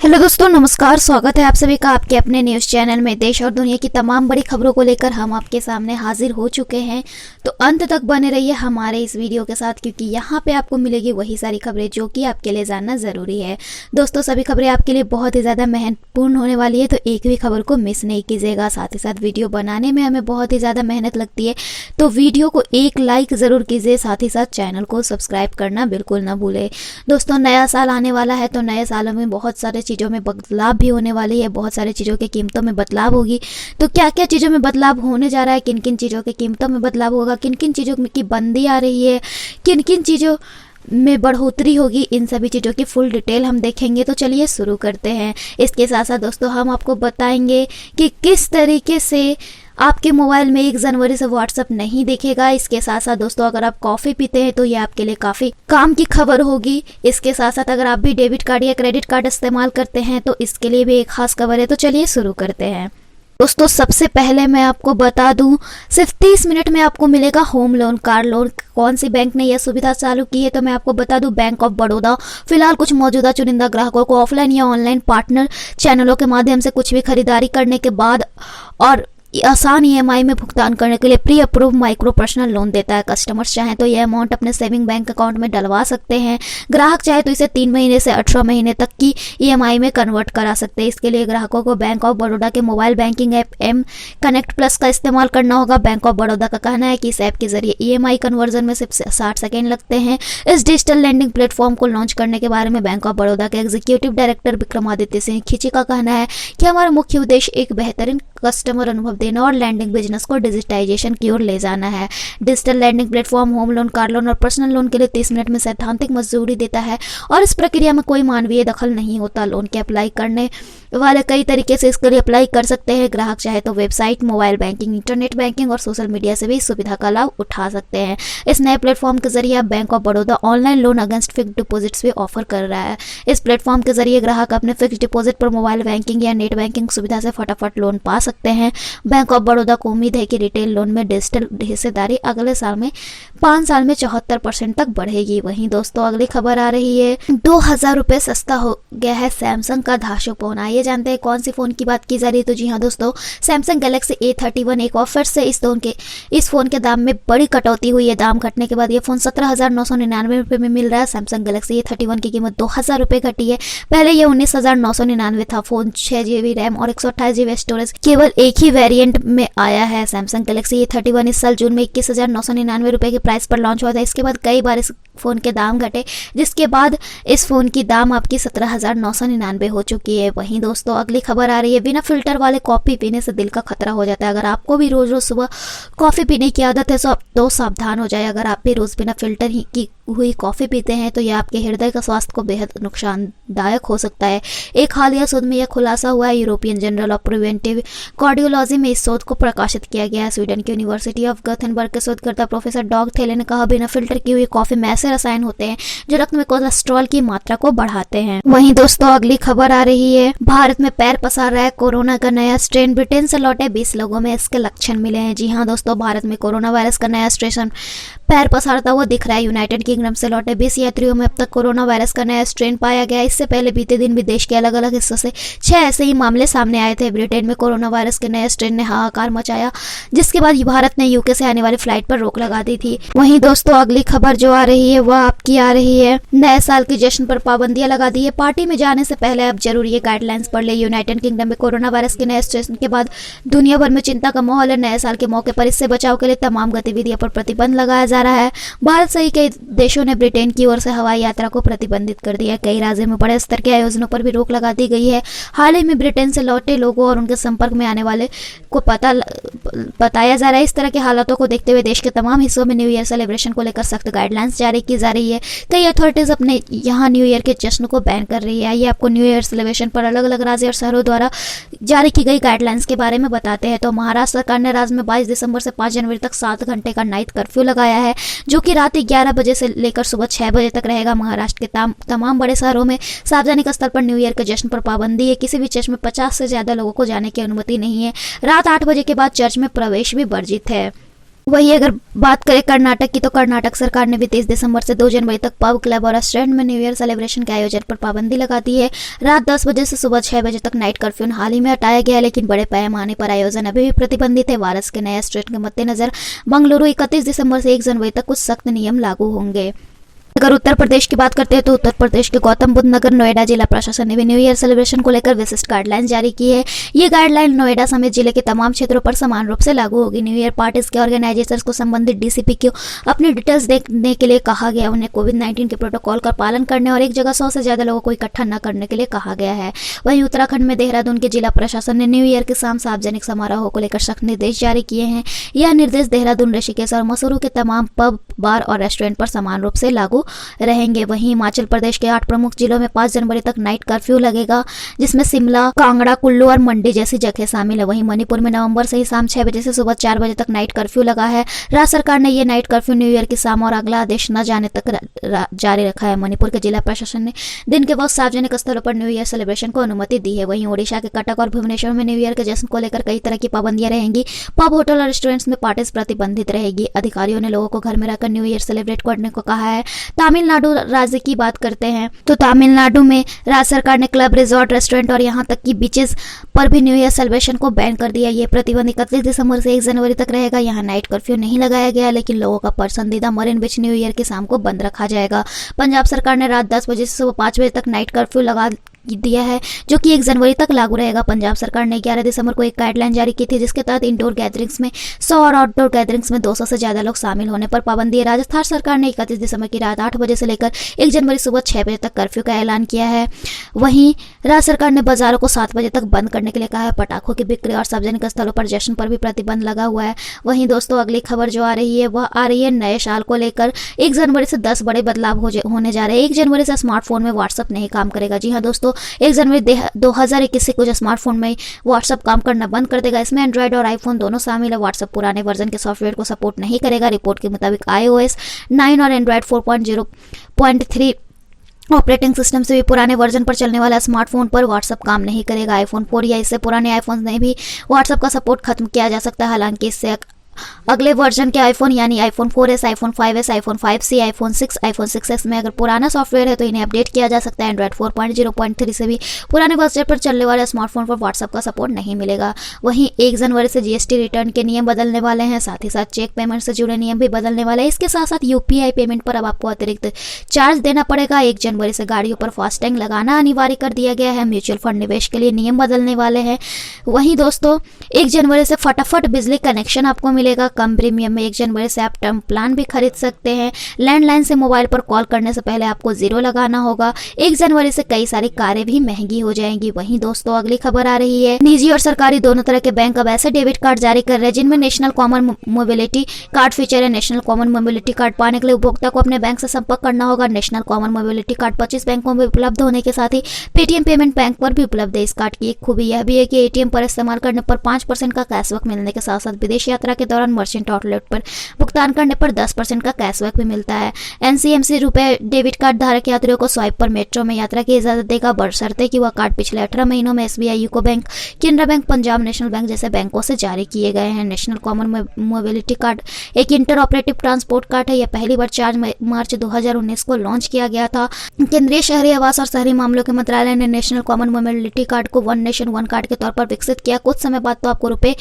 Hello दोस्तों, नमस्कार। स्वागत है आप सभी का आपके अपने न्यूज़ चैनल में। देश और दुनिया की तमाम बड़ी खबरों को लेकर हम आपके सामने हाजिर हो चुके हैं, तो अंत तक बने रहिए हमारे इस वीडियो के साथ, क्योंकि यहाँ पे आपको मिलेगी वही सारी खबरें जो कि आपके लिए जानना ज़रूरी है। दोस्तों, सभी खबरें आपके लिए बहुत ही ज़्यादा महत्वपूर्ण होने वाली है, तो एक भी खबर को मिस नहीं कीजिएगा। साथ ही साथ वीडियो बनाने में हमें बहुत ही ज़्यादा मेहनत लगती है, तो वीडियो को एक लाइक ज़रूर कीजिए। साथ ही साथ चैनल को सब्सक्राइब करना बिल्कुल ना भूलें। दोस्तों, नया साल आने वाला है, तो नए सालों में बहुत सारे चीज़ों में बदलाव भी होने वाली है। बहुत सारी चीज़ों की कीमतों में बदलाव होगी। तो क्या क्या चीज़ों में बदलाव होने जा रहा है, किन किन चीज़ों की कीमतों में बदलाव होगा, किन किन चीज़ों की बंदी आ रही है, किन किन चीज़ों में बढ़ोतरी होगी, इन सभी चीज़ों की फुल डिटेल हम देखेंगे। तो चलिए शुरू करते हैं। इसके साथ साथ दोस्तों हम आपको बताएंगे कि किस तरीके से आपके मोबाइल में 1 जनवरी से व्हाट्सअप नहीं दिखेगा। इसके साथ साथ दोस्तों अगर आप कॉफ़ी पीते हैं तो ये आपके लिए काफ़ी काम की खबर होगी। इसके साथ साथ अगर आप भी डेबिट कार्ड या क्रेडिट कार्ड इस्तेमाल करते हैं तो इसके लिए भी एक खास खबर है। तो चलिए शुरू करते हैं। दोस्तों, सबसे पहले मैं आपको बता दूं, सिर्फ 30 मिनट में आपको मिलेगा होम लोन, कार लोन। कौन सी बैंक ने यह सुविधा चालू की है तो मैं आपको बता दूं, बैंक ऑफ बड़ौदा फिलहाल कुछ मौजूदा चुनिंदा ग्राहकों को ऑफलाइन या ऑनलाइन पार्टनर चैनलों के माध्यम से कुछ भी खरीदारी करने के बाद और आसान ईएमआई में भुगतान करने के लिए pre approve micro personal loan देता है। कस्टमर्स चाहें तो यह अमाउंट अपने सेविंग बैंक अकाउंट में डलवा सकते हैं। ग्राहक चाहे तो इसे 3 महीने से 18 महीने तक की ईएमआई में कन्वर्ट करा सकते हैं। इसके लिए ग्राहकों को बैंक ऑफ बड़ौदा के mobile banking app M connect plus का इस्तेमाल करना होगा। बैंक ऑफ बड़ौदा का कहना है कि इस ऐप के जरिए ईएमआई कन्वर्जन में सिर्फ 60 सेकेंड लगते हैं। इस डिजिटल लैंडिंग प्लेटफॉर्म को लॉन्च करने के बारे में बैंक ऑफ बड़ौदा के एग्जीक्यूटिव डायरेक्टर विक्रमादित्य सिंह खिची का कहना है कि हमारा मुख्य उद्देश्य एक बेहतरीन कस्टमर अनुभव देना और लैंडिंग बिजनेस को डिजिटाइजेशन की ओर ले जाना है। Digital landing platform home loan, car loan और पर्सनल लोन के लिए 30 मिनट में सैद्धांतिक मंजूरी देता है और इस प्रक्रिया में कोई मानवीय दखल नहीं होता। लोन के अप्लाई करने वाले कई तरीके से इसके लिए अप्लाई कर सकते हैं। ग्राहक चाहे तो website, mobile banking, internet banking और सोशल मीडिया से भी इस सुविधा का लाभ उठा सकते हैं। इस नए प्लेटफॉर्म के जरिए bank of Baroda online loan against fixed deposits भी ऑफर कर रहा है। इस प्लेटफॉर्म के जरिए ग्राहक अपने फिक्स्ड डिपॉजिट पर मोबाइल बैंकिंग या नेट बैंकिंग सुविधा से फटाफट लोन पा सकते हैं। बैंक ऑफ बड़ौदा को उम्मीद है कि रिटेल लोन में डिजिटल हिस्सेदारी अगले साल में 5 साल में 74% तक बढ़ेगी। वहीं दोस्तों अगली खबर आ रही है, 2000 रुपये सस्ता हो गया है सैमसंग का धाशो फोन। आइए जानते हैं कौन सी फोन की बात की जा रही है। तो जी हाँ दोस्तों, सैमसंग गैलेक्सी A31 एक ऑफर से इस फोन के दाम में बड़ी कटौती हुई है। दाम घटने के बाद ये फोन 17,999 रुपये में मिल रहा है। सैमसंग गैलेक्सी A31 की कीमत 2000 रुपये घटी है। पहले ये 19,999 था। फोन 6GB रैम और 128GB स्टोरेज केवल एक ही वेरिएंट में आया है। सैमसंग गैलेक्सी A31 इस साल जून में 21,999 रुपये के प्राइस पर लॉन्च हुआ था। इसके बाद कई बार इस फोन के दाम घटे, जिसके बाद इस फोन की दाम आपकी 17,999 हो चुकी है। वहीं दोस्तों अगली खबर आ रही है, बिना फिल्टर वाले कॉफी पीने से दिल का खतरा हो जाता है। अगर आपको भी रोज रोज सुबह कॉफी पीने की आदत है तो सावधान हो जाए। अगर आप भी रोज बिना फिल्टर की हुई कॉफी पीते हैं तो यह आपके हृदय के स्वास्थ्य को बेहद नुकसानदायक हो सकता है। एक हालिया शोध में यह खुलासा हुआ है। European journal of preventive cardiology में इस शोध को प्रकाशित किया गया है। स्वीडन की यूनिवर्सिटी ऑफ गथेनबर्ग के शोधकर्ता प्रोफेसर डॉग थेले ने कहा, बिना फिल्टर की हुई कॉफी में ऐसे रसायन होते हैं जो रक्त में कोलेस्ट्रॉल की मात्रा को बढ़ाते हैं। वहीं दोस्तों अगली खबर आ रही है, भारत में पैर पसार रहा है कोरोना का नया स्ट्रेन। ब्रिटेन से लौटे 20 लोगों में इसके लक्षण मिले हैं। जी हाँ दोस्तों, भारत में कोरोना वायरस का नया स्ट्रेन पैर पसारता हुआ दिख रहा है। यूनाइटेड किंगडम से लौटे 20 यात्रियों में अब तक कोरोना वायरस का नया स्ट्रेन पाया गया। इससे पहले बीते दिन भी देश के अलग अलग हिस्सों से 6 ऐसे ही मामले सामने आए थे। ब्रिटेन में कोरोना वायरस के नए स्ट्रेन ने हाहाकार मचाया, जिसके बाद भारत ने यूके से आने वाली फ्लाइट पर रोक लगा दी थी। वहीं दोस्तों अगली खबर जो आ रही है वह आपकी आ रही है, नए साल के जश्न पर पाबंदियां लगा दी है। पार्टी में जाने से पहले अब जरूर ये गाइडलाइंस पढ़ ले। यूनाइटेड किंगडम में कोरोना वायरस के नए स्ट्रेन के बाद दुनिया भर में चिंता का माहौल है। नए साल के मौके पर इससे बचाव के लिए तमाम गतिविधियों पर प्रतिबंध लगाया जा रहा है। भारत सहित कई देशों ने ब्रिटेन की ओर से हवाई यात्रा को प्रतिबंधित कर दिया है। कई राज्यों में बड़े स्तर के आयोजनों पर भी रोक लगा दी गई है। हाल ही में ब्रिटेन से लौटे लोगों और उनके संपर्क में आने वाले को बताया जा रहा है। इस तरह के हालातों को देखते हुए देश के तमाम हिस्सों में न्यू ईयर सेलिब्रेशन को लेकर सख्त गाइडलाइंस जारी की जा रही है। कई अथॉरिटीज अपने यहाँ न्यू ईयर के जश्न को बैन कर रही है। आइए आपको न्यू ईयर सेलिब्रेशन पर अलग अलग राज्य और शहरों द्वारा जारी की गई गाइडलाइंस के बारे में बताते हैं। तो महाराष्ट्र सरकार ने राज्य में 22 दिसंबर से 5 जनवरी तक 7 घंटे का नाइट कर्फ्यू लगाया है, जो कि रात 11 बजे से लेकर सुबह 6 बजे तक रहेगा। महाराष्ट्र के तमाम बड़े शहरों में सार्वजनिक स्थल पर न्यू ईयर के जश्न पर पाबंदी है। किसी भी चर्च में 50 से ज्यादा लोगों को जाने की अनुमति नहीं है। रात 8 बजे के बाद चर्च में प्रवेश भी वर्जित है। वही अगर बात करें कर्नाटक की, तो कर्नाटक सरकार ने भी 30 दिसंबर से 2 जनवरी तक पब, क्लब और रेस्टोरेंट में न्यू ईयर सेलिब्रेशन के आयोजन पर पाबंदी लगा दी है। रात 10 बजे से सुबह 6 बजे तक नाइट कर्फ्यू हाल ही में हटाया गया है, लेकिन बड़े पैमाने पर आयोजन अभी भी प्रतिबंधित है। वायरस के नए स्ट्रेन के मद्देनजर बंगलुरु 31 दिसंबर से 1 जनवरी तक कुछ सख्त नियम लागू होंगे। अगर उत्तर प्रदेश की बात करते हैं तो उत्तर प्रदेश के गौतम बुद्ध नगर नोएडा जिला प्रशासन ने भी न्यू ईयर सेलिब्रेशन को लेकर विशिष्ट गाइडलाइन जारी की है। ये गाइडलाइन नोएडा समेत जिले के तमाम क्षेत्रों पर समान रूप से लागू होगी। न्यू ईयर पार्टीज के ऑर्गेनाइजेशंस को संबंधित डीसीपी को अपनी डिटेल्स देने के लिए कहा गया। उन्हें कोविड-19 के प्रोटोकॉल का पालन करने और एक जगह 100 से ज्यादा लोगों को इकट्ठा न करने के लिए कहा गया है। वहीं उत्तराखंड में देहरादून के जिला प्रशासन ने न्यू ईयर के शाम सार्वजनिक समारोहों को लेकर सख्त निर्देश जारी किए हैं। यह निर्देश देहरादून, ऋषिकेश और मसूरू के तमाम पब, बार और रेस्टोरेंट पर समान रूप से लागू रहेंगे। वहीं हिमाचल प्रदेश के 8 प्रमुख जिलों में 5 जनवरी तक नाइट कर्फ्यू लगेगा, जिसमें शिमला, कांगड़ा, कुल्लू और मंडी जैसी जगह शामिल है। वहीं मणिपुर में नवंबर से ही शाम 6 बजे से सुबह 4 बजे तक नाइट कर्फ्यू लगा है। राज्य सरकार ने यह नाइट कर्फ्यू न्यू ईयर की शाम और अगला आदेश न जाने तक जारी रखा है। मणिपुर के जिला प्रशासन ने दिन के वक्त सार्वजनिक स्थलों पर न्यू ईयर सेलिब्रेशन को अनुमति दी है। वहीं ओडिशा के कटक और भुवनेश्वर में न्यू ईयर के जश्न को लेकर कई तरह की पाबंदियां रहेंगी। पब, होटल और रेस्टोरेंट्स में पार्टीज प्रतिबंधित रहेगी। अधिकारियों ने लोगों को घर में रहकर न्यू ईयर सेलिब्रेट करने को कहा है। तमिलनाडु राज्य की बात करते हैं तो तमिलनाडु में राज्य सरकार ने क्लब, रिजॉर्ट, रेस्टोरेंट और यहां तक कि बीचेस पर भी न्यू ईयर सेलिब्रेशन को बैन कर दिया। ये प्रतिबंध 31 दिसंबर से 1 जनवरी तक रहेगा। यहां नाइट कर्फ्यू नहीं लगाया गया, लेकिन लोगों का पसंदीदा मरीन बीच न्यू ईयर की शाम को बंद रखा जाएगा। पंजाब सरकार ने रात 10 बजे से सुबह 5 बजे तक नाइट कर्फ्यू लगा दिया है, जो कि 1 जनवरी तक लागू रहेगा। पंजाब सरकार ने 11 दिसंबर को एक गाइडलाइन जारी की थी, जिसके तहत इंडोर गैदरिंग्स में 100 और आउटडोर गैदरिंग्स में 200 से ज्यादा लोग शामिल होने पर पाबंदी है। राजस्थान सरकार ने 31 दिसंबर की रात 8 बजे से लेकर 1 जनवरी सुबह 6 बजे तक कर्फ्यू का ऐलान किया है। वहीं राज्य सरकार ने बाजारों को 7 बजे तक बंद करने के लिए कहा है। पटाखों की बिक्री और सार्वजनिक स्थलों पर जश्न पर भी प्रतिबंध लगा हुआ है। वहीं दोस्तों, अगली खबर जो आ रही है वह आ रही है नए साल को लेकर। 1 जनवरी से 10 बड़े बदलाव होने जा रहे हैं। 1 जनवरी से स्मार्टफोन में व्हाट्सएप नहीं काम करेगा। जी हाँ दोस्तों, 1 जनवरी 2021 से कुछ स्मार्टफोन में व्हाट्सएप काम करना बंद कर देगा। इसमें एंड्रॉयड और आईफोन दोनों शामिल है। व्हाट्सएप पुराने वर्जन के सॉफ्टवेयर को सपोर्ट नहीं करेगा। रिपोर्ट के मुताबिक iOS 9 और एंड्रॉयड 4.0.3 ऑपरेटिंग सिस्टम से भी पुराने वर्जन पर चलने वाला स्मार्टफोन पर व्हाट्सएप काम नहीं करेगा। आईफोन 4 या इससे पुराने आईफोन में भी व्हाट्सएप का सपोर्ट खत्म किया जा सकता है। हालांकि इससे अगले वर्जन के आईफोन यानी iPhone 4S, iPhone 5S, iPhone 5C, iPhone 6, iPhone 6S में अगर पुराना सॉफ्टवेयर है तो इन्हें अपडेट किया जा सकता है। एंड्रॉयड 4.0.3 से भी पुराने वर्जन पर चलने वाले स्मार्टफोन पर व्हाट्सएप का सपोर्ट नहीं मिलेगा। वहीं 1 जनवरी से जीएसटी रिटर्न के नियम बदलने वाले हैं। साथ ही साथ चेक पेमेंट से जुड़े नियम भी बदलने वाले हैं। इसके साथ साथ यूपीआई पेमेंट पर अब आपको अतिरिक्त चार्ज देना पड़ेगा। 1 जनवरी से गाड़ियों पर फास्टैग लगाना अनिवार्य कर दिया गया है। म्यूचुअल फंड निवेश के लिए नियम बदलने वाले हैं। वहीं दोस्तों, 1 जनवरी से फटाफट बिजली कनेक्शन आपको मिलेगा कम प्रीमियम में। 1 जनवरी से आप टर्म प्लान भी खरीद सकते हैं। लैंडलाइन से मोबाइल पर कॉल करने से पहले आपको 0 लगाना होगा। 1 जनवरी से कई सारी कारें भी महंगी हो जाएंगी। वहीं दोस्तों, अगली खबर आ रही है, निजी और सरकारी दोनों तरह के बैंक अब ऐसे डेबिट कार्ड जारी कर रहे हैं जिनमें national common mobility card feature है। नेशनल कॉमन मोबिलिटी कार्ड पाने के लिए उपभोक्ता को अपने बैंक से संपर्क करना होगा। नेशनल कॉमन मोबिलिटी कार्ड 25 बैंकों में उपलब्ध होने के साथ ही पेटीएम पेमेंट बैंक पर भी उपलब्ध है। इस कार्ड की एक खूबी यह भी है कि एटीएम पर इस्तेमाल करने पर 5% का कैशबैक मिलने के साथ साथ विदेश यात्रा के दौरान मर्चेंट आउटलेट पर भुगतान करने पर 10% का कैशबैक भी मिलता है। एनसीएमसी रुपए डेबिट कार्ड धारक यात्रियों को स्वाइप पर मेट्रो में यात्रा की इजाजत देगा, बशर्ते कि वह कार्ड पिछले 18 महीनों में SBI, UCO bank, Canara bank, Punjab national bank जैसे बैंकों से जारी किए गए हैं। नेशनल कॉमन मोबिलिटी कार्ड एक इंटर ऑपरेटिव ट्रांसपोर्ट कार्ड है। यह पहली बार 4 मार्च 2019 को लॉन्च किया गया था। केंद्रीय शहरी आवास और शहरी मामलों के मंत्रालय ने नेशनल कॉमन मोबिलिटी कार्ड को वन नेशन वन कार्ड के तौर पर विकसित किया। कुछ समय बाद तो आपको रुपए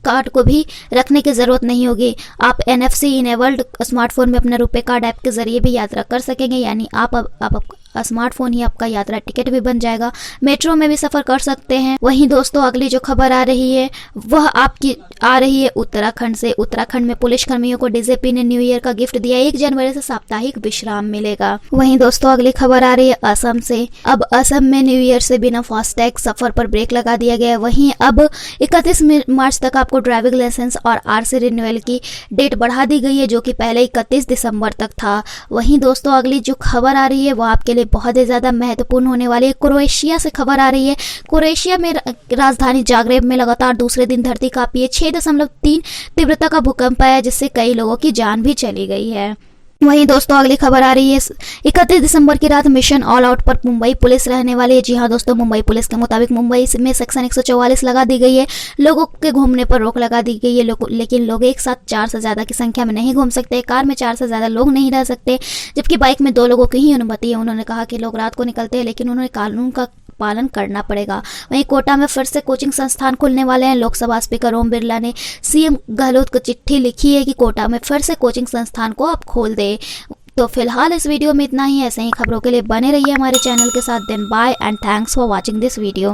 कार्ड को भी रखने की जरूरत नहीं होगी। आप एनएफसी इनेबल्ड स्मार्टफोन में अपने रुपए कार्ड ऐप के जरिए भी यात्रा कर सकेंगे, यानी आप स्मार्टफोन ही आपका यात्रा टिकट भी बन जाएगा। मेट्रो में भी सफर कर सकते हैं। वहीं दोस्तों, अगली जो खबर आ रही है वह आपकी आ रही है उत्तराखंड से। उत्तराखंड में पुलिस कर्मियों को डीजीपी ने न्यू ईयर का गिफ्ट दिया। 1 जनवरी से साप्ताहिक विश्राम मिलेगा। वहीं दोस्तों, अगली खबर आ रही है असम से। अब असम में न्यू ईयर से बिना फास्टैग सफर पर ब्रेक लगा दिया गया है। वहीं अब 31 मार्च तक आपको ड्राइविंग लाइसेंस और आरसी रिन्यूअल की डेट बढ़ा दी गई है, जो कि पहले 31 दिसंबर तक था। वहीं दोस्तों, अगली जो खबर आ रही है वो आपके लिए बहुत ही ज्यादा महत्वपूर्ण होने वाली है। क्रोएशिया से खबर आ रही है। क्रोएशिया में राजधानी जाग्रेब में लगातार दूसरे दिन धरती कांपी है। 6.3 तीव्रता का भूकंप आया, जिससे कई लोगों की जान भी चली गई है। वहीं दोस्तों अगली खबर आ रही है 31 दिसंबर की रात मिशन ऑल आउट पर मुंबई पुलिस रहने वाली है। जी हाँ दोस्तों, मुंबई पुलिस के मुताबिक मुंबई में सेक्शन 144 लगा दी गई है। लोगों के घूमने पर रोक लगा दी गई है, लेकिन लोग एक साथ 4 से ज़्यादा की संख्या में नहीं घूम सकते। कार में 4 से ज़्यादा लोग नहीं रह सकते, जबकि बाइक में 2 लोगों की ही अनुमति है। उन्होंने कहा कि लोग रात को निकलते हैं, लेकिन उन्हें कानून का पालन करना पड़ेगा। वहीं कोटा में फिर से कोचिंग संस्थान खुलने वाले हैं। लोकसभा स्पीकर ओम बिरला ने सीएम गहलोत को चिट्ठी लिखी है कि कोटा में फिर से कोचिंग संस्थान को आप खोल दे। तो फिलहाल इस वीडियो में इतना ही। ऐसे ही खबरों के लिए बने रहिए हमारे चैनल के साथ। Then bye and thanks for watching this video.